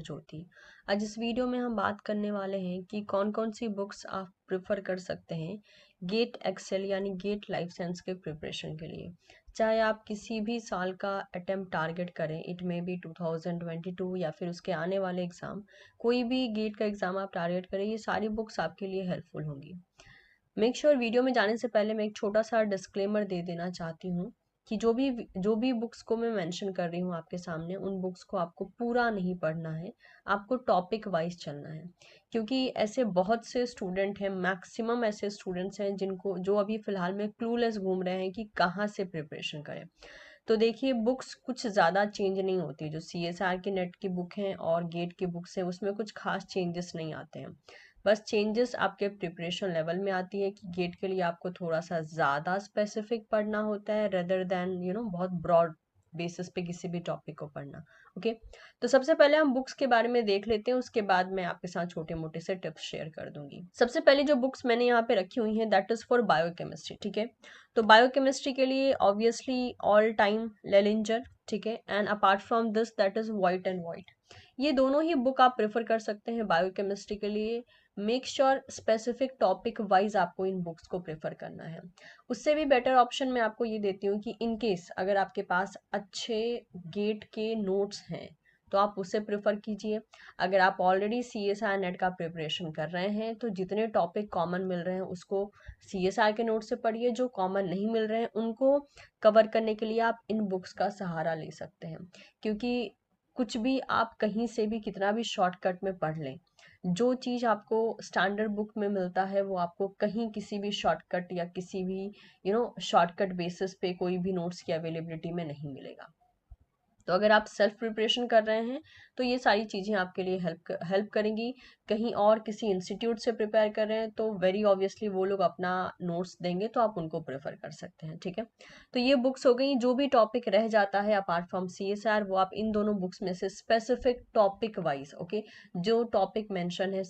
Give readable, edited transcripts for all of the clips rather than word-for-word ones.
Use होती है। आज इस वीडियो में हम बात करने वाले हैं कि कौन कौन सी बुक्स आप प्रेफर कर सकते हैं गेट एक्सेल यानी गेट लाइफ साइंस के प्रिपरेशन के लिए। चाहे आप किसी भी साल का अटेम्प्ट टारगेट करें, इट मे बी 2022 या फिर उसके आने वाले एग्ज़ाम, कोई भी गेट का एग्ज़ाम आप टारगेट करें, ये सारी बुक्स आपके लिए हेल्पफुल होंगी। मेक श्योर वीडियो में जाने से पहले मैं एक छोटा सा डिस्क्लेमर दे देना चाहती हूँ कि जो भी बुक्स को मैं मेंशन कर रही हूँ आपके सामने, उन बुक्स को आपको पूरा नहीं पढ़ना है, आपको टॉपिक वाइज चलना है। क्योंकि ऐसे बहुत से स्टूडेंट हैं, मैक्सिमम ऐसे स्टूडेंट्स हैं जिनको जो अभी फ़िलहाल में क्लूलेस घूम रहे हैं कि कहाँ से प्रिपरेशन करें। तो देखिए, बुक्स कुछ ज़्यादा चेंज नहीं होती। जो CSR की नेट की बुक हैं और गेट की बुक्स हैं, उसमें कुछ खास चेंजेस नहीं आते हैं। बस चेंजेस आपके प्रिपरेशन लेवल में आती है कि गेट के लिए आपको थोड़ा सा ज़्यादा स्पेसिफिक पढ़ना होता है रेदर देन बहुत ब्रॉड बेसिस पे किसी भी टॉपिक को पढ़ना। ओके, तो सबसे पहले हम बुक्स के बारे में देख लेते हैं, उसके बाद मैं आपके साथ छोटे मोटे से टिप्स शेयर कर दूंगी। सबसे पहले जो बुक्स मैंने यहाँ पे रखी हुई हैं दैट इज़ फॉर बायोकेमिस्ट्री। ठीक है, तो बायोकेमिस्ट्री के लिए ऑब्वियसली ऑल टाइम लेलिंजर, ठीक है, and apart from this that is white and white. ये दोनों ही बुक आप प्रेफर कर सकते हैं बायोकेमिस्ट्री के लिए। Make sure specific topic wise आपको इन बुक्स को प्रेफर करना है। उससे भी बेटर ऑप्शन मैं आपको ये देती हूँ कि इन केस अगर आपके पास अच्छे गेट के नोट्स हैं तो आप उसे प्रेफर कीजिए। अगर आप ऑलरेडी CSR नेट का प्रिपरेशन कर रहे हैं तो जितने टॉपिक कॉमन मिल रहे हैं उसको CSR के नोट से पढ़िए, जो कॉमन नहीं मिल रहे हैं उनको कवर करने के लिए आप इन बुक्स का सहारा ले सकते हैं। क्योंकि कुछ भी आप कहीं से भी कितना भी शॉर्टकट में पढ़ लें, जो चीज़ आपको स्टैंडर्ड बुक में मिलता है वो आपको कहीं किसी भी शॉर्टकट या किसी भी शॉर्टकट बेसिस पे कोई भी नोट्स की अवेलेबिलिटी में नहीं मिलेगा। तो अगर आप सेल्फ प्रिपरेशन कर रहे हैं तो ये सारी चीज़ें आपके लिए हेल्प करेंगी। कहीं और किसी इंस्टीट्यूट से प्रिपेयर कर रहे हैं तो वेरी ऑब्वियसली वो लोग अपना नोट्स देंगे तो आप उनको प्रेफर कर सकते हैं। ठीक है, तो ये बुक्स हो गई। जो भी टॉपिक रह जाता है अपार्ट फ्रॉम CSR वो आप इन दोनों बुक्स में से स्पेसिफिक टॉपिक वाइज, ओके, जो टॉपिक मेंशन है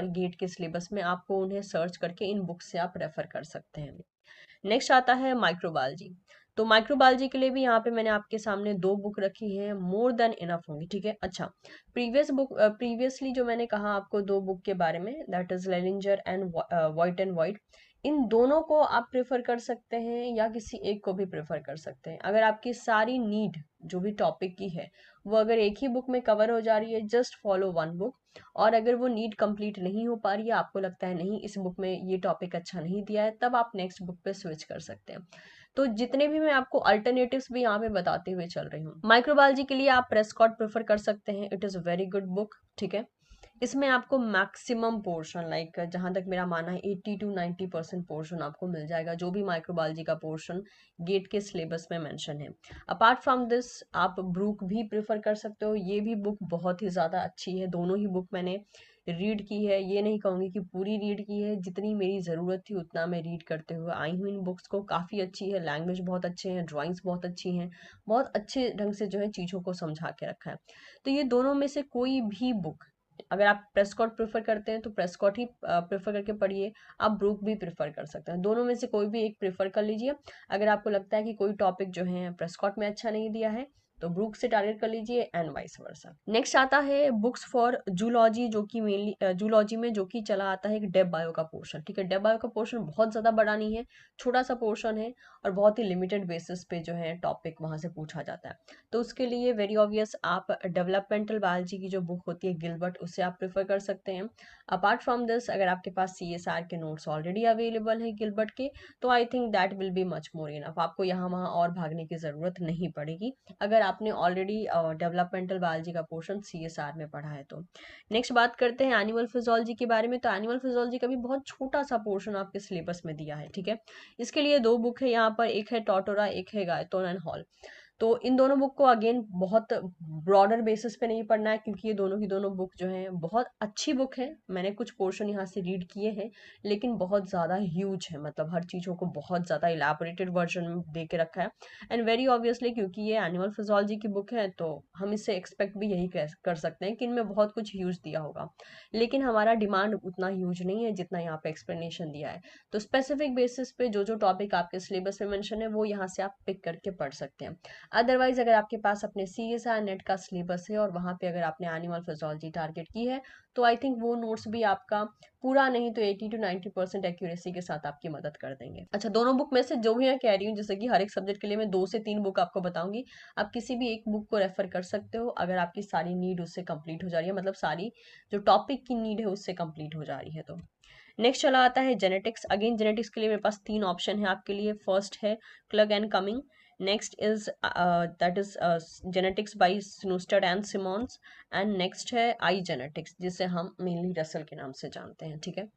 गेट के सिलेबस में, आपको उन्हें सर्च करके इन बुक्स से आप रेफर कर सकते हैं। नेक्स्ट आता है माइक्रोबायोलॉजी। तो माइक्रोबायोलॉजी के लिए भी यहाँ पे मैंने आपके सामने दो बुक रखी है, मोर देन इनफ होंगी। ठीक है, अच्छा, प्रीवियसली जो मैंने कहा आपको दो बुक के बारे में that is Lehninger and Voet and Voet, इन दोनों को आप प्रेफर कर सकते हैं या किसी एक को भी प्रेफर कर सकते हैं। अगर आपकी सारी नीड जो भी टॉपिक की है वो अगर एक ही बुक में कवर हो जा रही है, जस्ट फॉलो वन बुक। और अगर वो नीड कंप्लीट नहीं हो पा रही है, आपको लगता है नहीं इस बुक में ये टॉपिक अच्छा नहीं दिया है, तब आप नेक्स्ट बुक पे स्विच कर सकते हैं। तो जितने भी मैं आपको अल्टरनेटिव्स भी यहाँ पे बताते हुए चल रही हूँ। माइक्रोबायोलॉजी के लिए आप प्रेस्कॉट प्रेफर कर सकते हैं, it is a very good book. ठीक है, इसमें आपको मैक्सिमम पोर्शन, लाइक जहाँ तक मेरा मानना है 80 to 90% पोर्शन आपको मिल जाएगा, जो भी माइक्रोबायोलॉजी का पोर्शन गेट के सिलेबस में मेंशन है। अपार्ट फ्रॉम दिस आप ब्रूक भी प्रेफर कर सकते हो, ये भी बुक बहुत ही ज़्यादा अच्छी है। दोनों ही बुक मैंने रीड की है, ये नहीं कहूँगी कि पूरी रीड की है, जितनी मेरी ज़रूरत थी उतना मैं रीड करते हुए आई हूँ इन बुक्स को। काफ़ी अच्छी है, लैंग्वेज बहुत अच्छे हैं, ड्राइंग्स बहुत अच्छी हैं, बहुत अच्छे ढंग से जो है चीज़ों को समझा के रखा है। तो ये दोनों में से कोई भी बुक, अगर आप प्रेस्कॉट प्रेफर करते हैं तो प्रेस्कॉट ही प्रेफर करके पढ़िए। आप ब्रूक भी प्रेफर कर सकते हैं, दोनों में से कोई भी एक प्रेफर कर लीजिए। अगर आपको लगता है कि कोई टॉपिक जो है प्रेस्कॉट में अच्छा नहीं दिया है तो ब्रूक से टारगेट कर लीजिए एंड वाइस वर्सा। नेक्स्ट आता है बुक्स फॉर जूलॉजी, जो कि मेनली जूलॉजी में जो कि चला आता है एक डेब बायो का पोर्शन। ठीक है, डेब बायो का पोर्शन बहुत ज़्यादा बड़ा नहीं है, छोटा सा पोर्शन है और बहुत ही लिमिटेड बेसिस पे जो है टॉपिक वहाँ से पूछा जाता है। तो उसके लिए वेरी ऑब्वियस आप डेवलपमेंटल बायोलॉजी की जो बुक होती है गिलबर्ट, उसे आप प्रेफर कर सकते हैं। अपार्ट फ्रॉम दिस अगर आपके पास CSR के नोट्स ऑलरेडी अवेलेबल हैं गिलबर्ट के, तो I think that will be much more enough, आपको यहाँ वहाँ और भागने की ज़रूरत नहीं पड़ेगी अगर आपने ऑलरेडी डेवलपमेंटल बायोलॉजी का पोर्शन CSR में पढ़ा है तो। नेक्स्ट बात करते हैं एनिमल फिजियोलॉजी के बारे में। तो एनिमल फिजियोलॉजी का भी बहुत छोटा सा पोर्शन आपके सिलेबस में दिया है। ठीक है, इसके लिए दो बुक है यहाँ पर, एक है टॉटोरा, एक है गायतोन एंड हॉल। तो इन दोनों बुक को अगेन बहुत ब्रॉडर बेसिस पे नहीं पढ़ना है, क्योंकि ये दोनों की दोनों बुक जो हैं बहुत अच्छी बुक है। मैंने कुछ पोर्शन यहाँ से रीड किए हैं लेकिन बहुत ज़्यादा ह्यूज है, मतलब हर चीज़ों को बहुत ज़्यादा इलाबोरेटेड वर्जन में दे के रखा है। एंड वेरी ऑब्वियसली क्योंकि ये एनिमल फिजियोलॉजी की बुक है तो हम इससे एक्सपेक्ट भी यही कर सकते हैं कि इनमें बहुत कुछ ह्यूज दिया होगा, लेकिन हमारा डिमांड उतना ह्यूज नहीं है जितना यहाँ पे एक्सप्लेनेशन दिया है। तो स्पेसिफिक बेसिस पे जो जो टॉपिक आपके सिलेबस में मेंशन है वो यहाँ से आप पिक करके पढ़ सकते हैं। अदरवाइज अगर आपके पास अपने CSR नेट का सिलेबस है और वहाँ पे अगर आपने एनिमल फिजियोलॉजी टारगेट की है तो आई थिंक वो नोट्स भी आपका पूरा नहीं तो 80 to 90% एक्यूरेसी के साथ आपकी मदद कर देंगे। अच्छा, दोनों बुक में से जो भी मैं कह रही हूँ, जैसे कि हर एक सब्जेक्ट के लिए मैं 2 से 3 बुक आपको बताऊंगी, आप किसी भी एक बुक को रेफर कर सकते हो अगर आपकी सारी नीड उससे कंप्लीट हो जा रही है, मतलब सारी जो टॉपिक की नीड है उससे कंप्लीट हो जा रही है। तो नेक्स्ट चला आता है जेनेटिक्स। अगेन जेनेटिक्स के लिए मेरे पास 3 ऑप्शन है आपके लिए। फर्स्ट है Klug and Cummings, next is that is genetics by Snustad and Simmons, and next है आई जेनेटिक्स जिसे हम मेनली रसल के नाम से जानते हैं। ठीक है,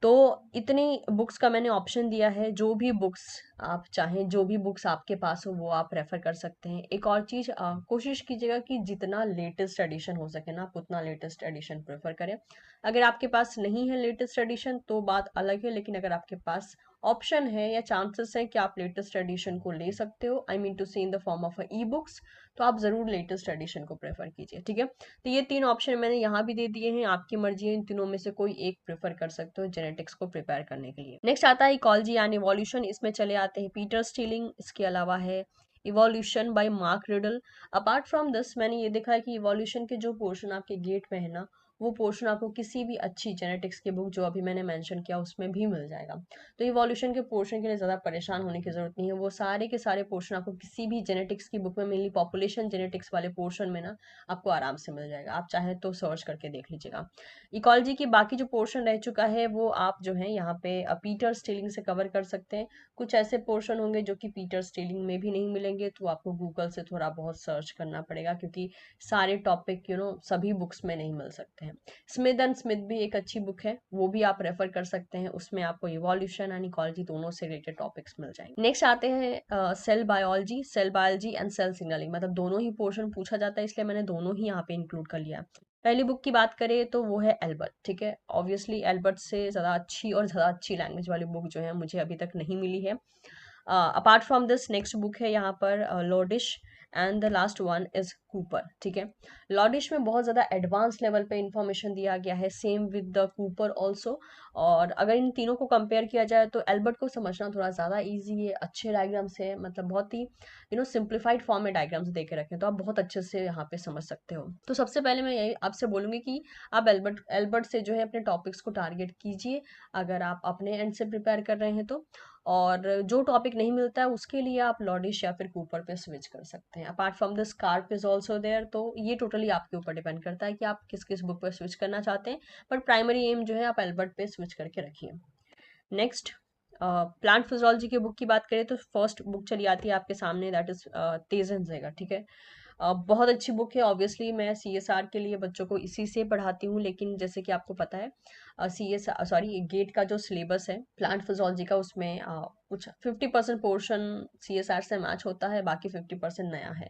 तो इतनी बुक्स का मैंने ऑप्शन दिया है, जो भी बुक्स आप चाहें, जो भी बुक्स आपके पास हो वो आप रेफर कर सकते हैं। एक और चीज़, कोशिश कीजिएगा कि जितना लेटेस्ट एडिशन हो सके ना आप उतना लेटेस्ट एडिशन प्रेफर करें। अगर आपके पास नहीं है लेटेस्ट एडिशन तो बात अलग है, लेकिन अगर आपके पास ऑप्शन है या चांसेस है कि आप लेटेस्ट एडिशन को ले सकते हो, आई मीन टू से in the form of e books, तो आप ज़रूर लेटेस्ट एडिशन को प्रेफर कीजिए। ठीक है, तो ये 3 ऑप्शन मैंने यहाँ भी दे दिए हैं, आपकी मर्जी है, इन तीनों में से कोई एक प्रेफर कर सकते हो जेनेटिक्स को प्रिपेयर करने के लिए। नेक्स्ट आता है इकोलॉजी एंड इवोल्यूशन। इसमें चले आते हैं पीटर स्टीलिंग, इसके अलावा है evolution bye mark riddle. Apart from this मैंने ये देखा है कि इवोल्यूशन के जो पोर्शन आपके गेट में है ना, वो पोर्शन आपको किसी भी अच्छी जेनेटिक्स की बुक जो अभी मैंने मेंशन किया उसमें भी मिल जाएगा। तो इवोल्यूशन के पोर्शन के लिए ज़्यादा परेशान होने की ज़रूरत नहीं है, वो सारे के सारे पोर्शन आपको किसी भी जेनेटिक्स की बुक में, मेनली पॉपुलेशन जेनेटिक्स वाले पोर्शन में ना आपको आराम से मिल जाएगा। आप चाहे तो सर्च करके देख लीजिएगा। इकोलॉजी की बाकी जो पोर्शन रह चुका है वो आप जो है यहाँ पे पीटर स्टीलिंग से कवर कर सकते हैं। कुछ ऐसे पोर्शन होंगे जो कि पीटर स्टीलिंग में भी नहीं मिलेंगे, तो आपको गूगल से थोड़ा बहुत सर्च करना पड़ेगा, क्योंकि सारे टॉपिक सभी बुक्स में नहीं मिल सकते हैं। स्मिथ एंड स्मिथ भी एक अच्छी बुक है, वो भी आप रेफर कर सकते हैं, उसमें आपको इवोल्यूशन एंड इकोलॉजी दोनों से रिलेटेड टॉपिक्स मिल जाएंगे। नेक्स्ट आते हैं cell biology and cell signaling, मतलब दोनों ही पोर्शन पूछा जाता है, इसलिए मैंने दोनों ही यहाँ पे इंक्लूड कर लिया। पहली बुक की बात करें तो वो है एल्बर्ट। ठीक है, ऑब्वियसली एल्बर्ट से ज़्यादा अच्छी और ज़्यादा अच्छी लैंग्वेज वाली बुक जो है मुझे अभी तक नहीं मिली है। Apart from this next book है यहाँ पर Lodish, and the last one is Cooper. ठीक है, लॉडिश में बहुत ज़्यादा एडवांस लेवल पे इंफॉर्मेशन दिया गया है, same with the Cooper also. और अगर इन तीनों को कंपेयर किया जाए तो एल्बर्ट को समझना थोड़ा ज़्यादा ईजी है, अच्छे डायग्राम्स है, मतलब बहुत ही सिंप्लीफाइड फॉर्म में डायग्राम्स दे के रखे हैं, तो आप बहुत अच्छे से यहाँ पे समझ सकते हो। तो सबसे पहले मैं यही आपसे बोलूँगी कि आप एल्बर्ट एल्बर्ट से जो है अपने टॉपिक्स को टारगेट कीजिए, अगर आप अपने एंड से प्रिपेयर कर रहे हैं तो। और जो टॉपिक नहीं मिलता है उसके लिए आप लॉडिश या फिर कूपर पे स्विच कर सकते हैं। Apart from this carp is also there, तो ये टोटली आपके ऊपर डिपेंड करता है कि आप किस किस बुक पे स्विच करना चाहते हैं, बट प्राइमरी एम जो है आप एल्बर्ट पे स्विच करके रखिए। नेक्स्ट, प्लांट फिजियोलॉजी की बुक की बात करें तो फर्स्ट बुक चली आती है आपके सामने, दैट इज तेजन। ठीक है, बहुत अच्छी बुक है। ऑब्वियसली मैं CSR के लिए बच्चों को इसी से पढ़ाती हूँ, लेकिन जैसे कि आपको पता है गेट का जो सिलेबस है प्लांट फिजियोलॉजी का, उसमें कुछ 50% पोर्शन CSR से मैच होता है, बाकी 50% नया है,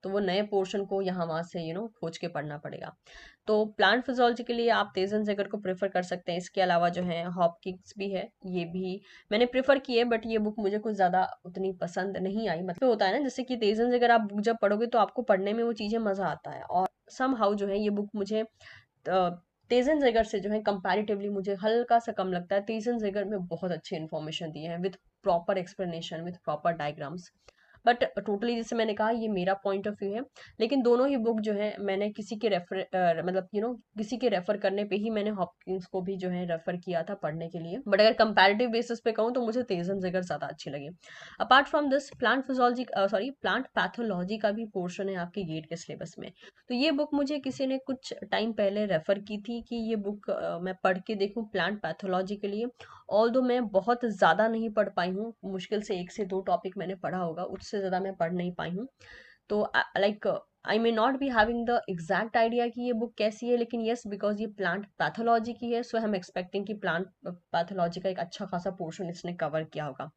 तो वो नए पोर्शन को यहाँ वहाँ से खोज के पढ़ना पड़ेगा। तो प्लांट फिजियोलॉजी के लिए आप तेजन जेगर को प्रेफर कर सकते हैं। इसके अलावा जो है हॉपकिंस भी है, ये भी मैंने प्रेफर की है, बट ये बुक मुझे कुछ ज़्यादा उतनी पसंद नहीं आई। मतलब होता है ना, जैसे कि तेजन जेगर आप बुक जब पढ़ोगे तो आपको पढ़ने में वो चीज़ें मज़ा आता है, और सम हाउ जो है ये बुक मुझे तेजन जेगर से जो है कंपैरेटिवली मुझे हल्का सा कम लगता है। तेजन जेगर में बहुत अच्छी इन्फॉर्मेशन दी है with proper explanation, with proper diagrams, but totally जैसे मैंने कहा ये मेरा पॉइंट ऑफ व्यू है। लेकिन दोनों ही बुक जो है मैंने किसी के मतलब किसी के रेफर करने पे ही मैंने हॉपकिंस को भी जो है रेफर किया था पढ़ने के लिए, बट अगर कंपैरेटिव बेसिस पे कहूँ तो मुझे तेजन जिगर ज़्यादा अच्छी लगी। Apart from this plant pathology का भी पोर्शन है आपके गेट के सिलेबस में, तो ये बुक मुझे किसी ने कुछ टाइम पहले रेफर की थी कि ये बुक मैं पढ़ के देखूँ प्लांट पैथोलॉजी के लिए। ऑल्दो मैं बहुत ज़्यादा नहीं पढ़ पाई हूँ, मुश्किल से 1 से 2 टॉपिक मैंने पढ़ा होगा, उससे ज़्यादा मैं पढ़ नहीं पाई हूँ। तो like I may not be having the exact idea कि ये बुक कैसी है, लेकिन यस बिकॉज ये प्लांट पैथोलॉजी की है, सो आई एम एक्सपेक्टिंग कि प्लांट पैथोलॉजी का एक अच्छा खासा पोर्शन इसने कवर किया होगा,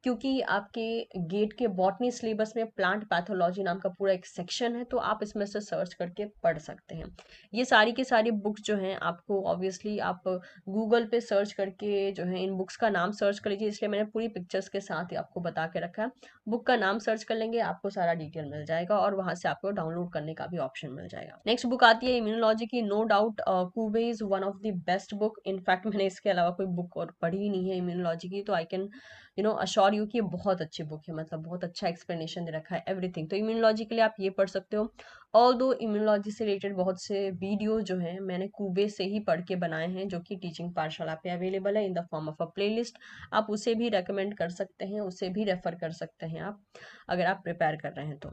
क्योंकि आपके गेट के बॉटनी सिलेबस में प्लांट पैथोलॉजी नाम का पूरा एक सेक्शन है, तो आप इसमें से सर्च करके पढ़ सकते हैं। ये सारी की सारी बुक्स जो हैं आपको ऑब्वियसली आप गूगल पे सर्च करके जो है इन बुक्स का नाम सर्च कर लीजिए, इसलिए मैंने पूरी पिक्चर्स के साथ ही आपको बता के रखा है। बुक का नाम सर्च कर लेंगे आपको सारा डिटेल मिल जाएगा, और वहां से आपको डाउनलोड करने का भी ऑप्शन मिल जाएगा। नेक्स्ट बुक आती है इम्यूनोलॉजी की। No doubt Kuby is one of the best book, in fact मैंने इसके अलावा कोई बुक और पढ़ी ही नहीं है इम्यूनोलॉजी की, तो आई कैन अश्योर यू कि ये बहुत अच्छी बुक है, मतलब बहुत अच्छा एक्सप्लेनेशन दे रखा है एवरीथिंग। तो इम्यूनोलॉजी के लिए आप ये पढ़ सकते हो। ऑल दो इम्यूनोलॉजी से रिलेटेड बहुत से वीडियो जो हैं मैंने कूबे से ही पढ़ के बनाए हैं, जो कि टीचिंग पाठशाला पे अवेलेबल है in the form of a playlist. आप उसे भी रेकमेंड कर सकते हैं, उसे भी रेफर कर सकते हैं आप, अगर आप प्रिपेयर कर रहे हैं तो।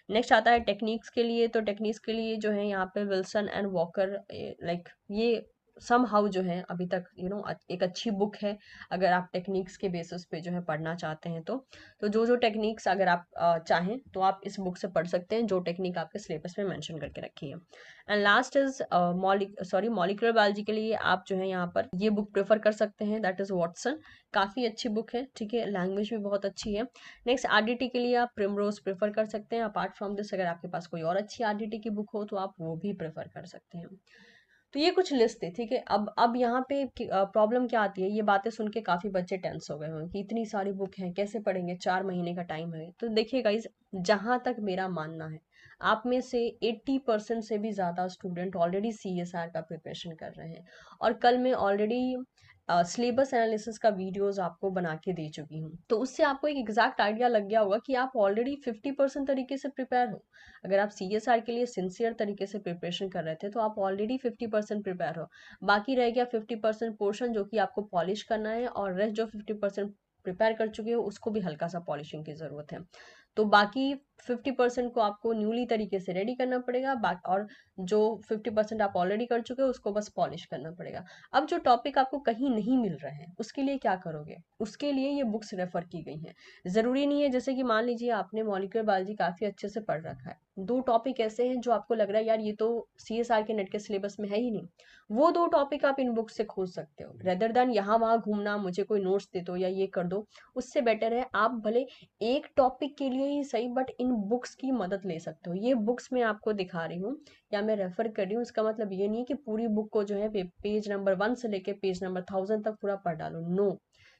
नेक्स्ट आता है टेक्निक्स के लिए। तो टेक्निक्स के लिए जो है यहाँ पे विल्सन एंड वॉकर, लाइक ये सम हाउ जो है अभी तक एक अच्छी बुक है अगर आप टेक्निक्स के बेसिस पे जो है पढ़ना चाहते हैं तो जो टेक्निक्स अगर आप चाहें तो आप इस बुक से पढ़ सकते हैं, जो टेक्निक आपके सिलेबस में मेंशन करके रखी है। And last is molecular biology के लिए आप जो है यहाँ पर ये बुक प्रेफर कर सकते हैं, दैट इज वॉटसन। काफ़ी अच्छी बुक है, ठीक है, लैंग्वेज भी बहुत अच्छी है। नेक्स्ट आरडीटी के लिए आप प्रिमरोज प्रेफर कर सकते हैं। अपार्ट फ्रॉम दिस अगर आपके पास कोई और अच्छी आरडीटी की बुक हो तो आप वो भी प्रेफर कर सकते हैं। तो ये कुछ लिस्ट है, ठीक है। अब यहाँ पे प्रॉब्लम क्या आती है, ये बातें सुन के काफी बच्चे टेंस हो गए होंगे कि इतनी सारी बुक हैं कैसे पढ़ेंगे, 4 महीने का टाइम है। तो देखिए गाइज, जहां तक मेरा मानना है, आप में से 80% से भी ज्यादा स्टूडेंट ऑलरेडी सीएसआर का प्रिपरेशन कर रहे हैं, और कल मैं ऑलरेडी सिलेबस एनालिसिस का वीडियोस आपको बना के दे चुकी हूँ। तो उससे आपको एक एग्जैक्ट आइडिया लग गया होगा कि आप ऑलरेडी 50% तरीके से प्रिपेयर हो। अगर आप सीएसआर के लिए सिंसियर तरीके से प्रिपरेशन कर रहे थे तो आप ऑलरेडी 50% प्रिपेयर हो। बाकी रह गया 50% पोर्शन, जो कि आपको पॉलिश करना है, और रेस्ट जो 50% प्रिपेयर कर चुके हो उसको भी हल्का सा पॉलिशिंग की जरूरत है। तो बाकी 50% को आपको न्यूली तरीके से रेडी करना पड़ेगा, और जो 50% आप ऑलरेडी कर चुके हो उसको बस पॉलिश करना पड़ेगा। अब जो टॉपिक आपको कहीं नहीं मिल रहे हैं उसके लिए क्या करोगे, उसके लिए ये बुक्स रेफर की गई हैं। जरूरी नहीं है, जैसे कि मान लीजिए आपने मॉलिक्यूलर बायोलॉजी काफी अच्छे से पढ़ रखा है, 2 टॉपिक ऐसे हैं जो आपको लग रहा है यार ये तो सीएसआर के नेट के सिलेबस में है ही नहीं, वो 2 टॉपिक आप इन बुक से खोज सकते हो, रेदर देन यहाँ वहां घूमना, मुझे कोई नोट्स दे दो या ये कर दो। उससे बेटर है आप भले एक टॉपिक के लिए ही सही, बट इन बुक्स की मदद ले सकते हो। ये बुक्स मैं आपको दिखा रही हूँ या मैं रेफर कर रही हूँ, इसका मतलब ये नहीं है कि पूरी बुक को जो है पेज नंबर 1 से लेके पेज नंबर 1000 तक पूरा पढ़ डालो, नो।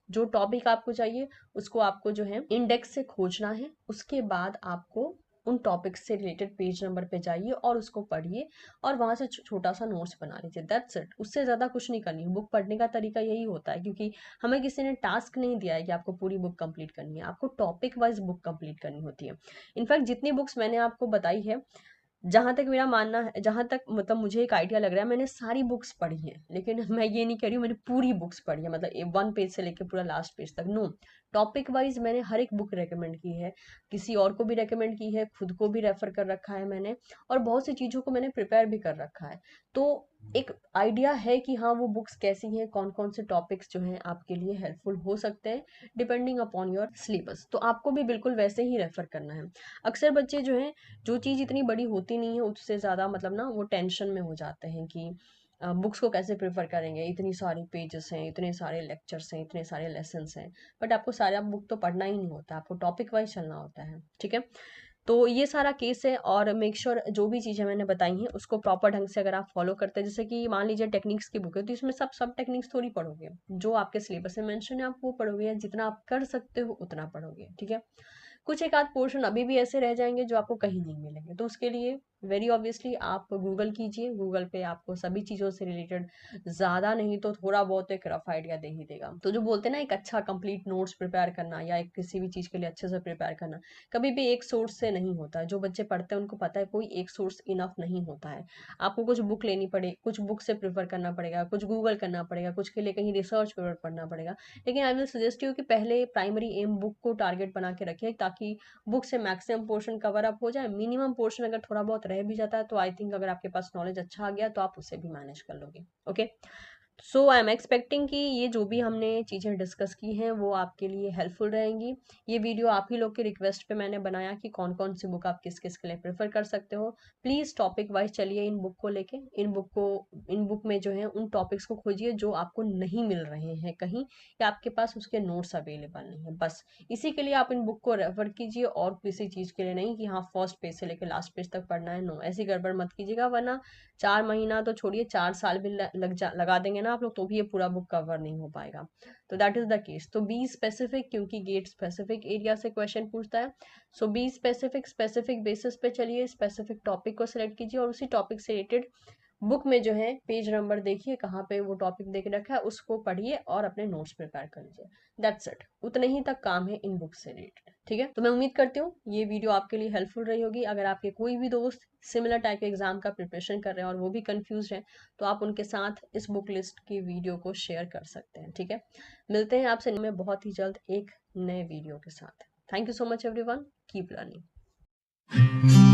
जो टॉपिक आपको चाहिए उसको आपको जो है इंडेक्स से खोजना है, उसके बाद आपको उन टॉपिक्स से रिलेटेड पेज नंबर पे जाइए और उसको पढ़िए, और वहां से छोटा सा नोट्स बना लीजिए, दैट्स इट। उससे ज्यादा कुछ नहीं करनी है। बुक पढ़ने का तरीका यही होता है, क्योंकि हमें किसी ने टास्क नहीं दिया है कि आपको पूरी बुक कंप्लीट करनी है, आपको टॉपिक वाइज बुक कंप्लीट करनी होती है। इनफैक्ट जितनी बुक्स मैंने आपको बताई है, जहां तक मेरा मानना है, जहां तक मतलब मुझे एक आइडिया लग रहा है, मैंने सारी बुक्स पढ़ी है, लेकिन मैं ये नहीं कह रही हूँ मैंने पूरी बुक्स पढ़ी है, मतलब 1 पेज से लेकर पूरा लास्ट पेज तक, नो। टॉपिक वाइज मैंने हर एक बुक रेकमेंड की है, किसी और को भी रेकमेंड की है, खुद को भी रेफर कर रखा है मैंने, और बहुत सी चीजों को मैंने प्रिपेयर भी कर रखा है। तो एक आइडिया है कि हाँ वो बुक्स कैसी हैं, कौन कौन से टॉपिक्स जो हैं आपके लिए हेल्पफुल हो सकते हैं डिपेंडिंग अपॉन योर सिलेबस। तो आपको भी बिल्कुल वैसे ही रेफर करना है। अक्सर बच्चे जो हैं, जो चीज़ इतनी बड़ी होती नहीं है उससे ज़्यादा मतलब ना वो टेंशन में हो जाते हैं कि बुक्स को कैसे प्रेफर करेंगे, इतनी सारी पेजेस हैं, इतने सारे लेक्चर्स हैं, इतने सारे लेसन्स हैं। बट आपको सारा बुक तो पढ़ना ही नहीं होता, आपको टॉपिक वाइज चलना होता है, ठीक है। तो ये सारा केस है, और मेक श्योर जो भी चीज़ें मैंने बताई हैं उसको प्रॉपर ढंग से अगर आप फॉलो करते हैं, जैसे कि मान लीजिए टेक्निक्स की बुक है तो इसमें सब टेक्निक्स थोड़ी पढ़ोगे, जो आपके सिलेबस में मेंशन है आप वो पढ़ोगे, या जितना आप कर सकते हो उतना पढ़ोगे, ठीक है। कुछ एक आध पोर्शन अभी भी ऐसे रह जाएंगे जो आपको कहीं नहीं मिलेंगे, तो उसके लिए वेरी ऑब्वियसली आप गूगल कीजिए, गूगल पे आपको सभी चीज़ों से रिलेटेड ज़्यादा नहीं तो थोड़ा बहुत एक रफ आइडिया दे ही देगा। तो जो बोलते हैं ना एक अच्छा कंप्लीट नोट्स प्रिपेयर करना, या एक किसी भी चीज़ के लिए अच्छे से प्रिपेयर करना, कभी भी एक सोर्स से नहीं होता है। जो बच्चे पढ़ते हैं उनको पता है कोई एक सोर्स इनफ नहीं होता है, आपको कुछ बुक लेनी पड़े, कुछ बुक से प्रिफर करना पड़ेगा, कुछ गूगल करना पड़ेगा, कुछ के लिए कहीं रिसर्च पेपर पढ़ना पड़ेगा। लेकिन आई विल सजेस्ट यू कि पहले प्राइमरी एम बुक को टारगेट बना के रखें, ताकि बुक से मैक्सिमम पोर्शन कवर अप हो जाए। मिनिमम पोर्शन अगर थोड़ा बहुत रह भी जाता है तो आई थिंक अगर आपके पास नॉलेज अच्छा आ गया तो आप उसे भी मैनेज कर लोगे, okay. So I am expecting कि ये जो भी हमने चीज़ें डिस्कस की हैं वो आपके लिए हेल्पफुल रहेंगी। ये वीडियो आप ही लोग के रिक्वेस्ट पे मैंने बनाया कि कौन कौन सी बुक आप किस किस के लिए प्रेफर कर सकते हो। प्लीज़ टॉपिक वाइज चलिए इन बुक को लेके, इन बुक में जो है उन टॉपिक्स को खोजिए जो आपको नहीं मिल रहे हैं कहीं, या आपके पास उसके नोट्स अवेलेबल नहीं है, बस इसी के लिए आप इन बुक को रेफर कीजिए, और किसी चीज़ के लिए नहीं कि हाँ फर्स्ट पेज से लेकर लास्ट पेज तक पढ़ना है, नो, ऐसी गड़बड़ मत कीजिएगा, वरना 4 महीना तो छोड़िए 4 साल भी लगा देंगे ना आप लोग तो भी ये पूरा बुक कवर नहीं हो पाएगा। तो दैट इज द केस। तो बी स्पेसिफिक, क्योंकि गेट स्पेसिफिक एरिया से क्वेश्चन पूछता है। सो बी स्पेसिफिक, स्पेसिफिक बेसिस पे चलिए, स्पेसिफिक टॉपिक को सिलेक्ट कीजिए और उसी टॉपिक से रिलेटेड बुक में जो है पेज नंबर देखिए कहाँ पे वो टॉपिक दे के रखा है, उसको पढ़िए और अपने नोट्स प्रिपेयर कर लीजिए। दैट्स इट, उतने ही तक काम है इन बुक से रिलेटेड। ठीक है, तो मैं उम्मीद करती हूँ ये वीडियो आपके लिए हेल्पफुल रही होगी। अगर आपके कोई भी दोस्त सिमिलर टाइप के एग्जाम का प्रिपरेशन कर रहे हैं और वो भी कंफ्यूज हैं, तो आप उनके साथ इस बुक लिस्ट की वीडियो को शेयर कर सकते हैं। ठीक है, मिलते हैं आपसे मैं बहुत ही जल्द एक नए वीडियो के साथ। Thank you so much everyone, keep learning.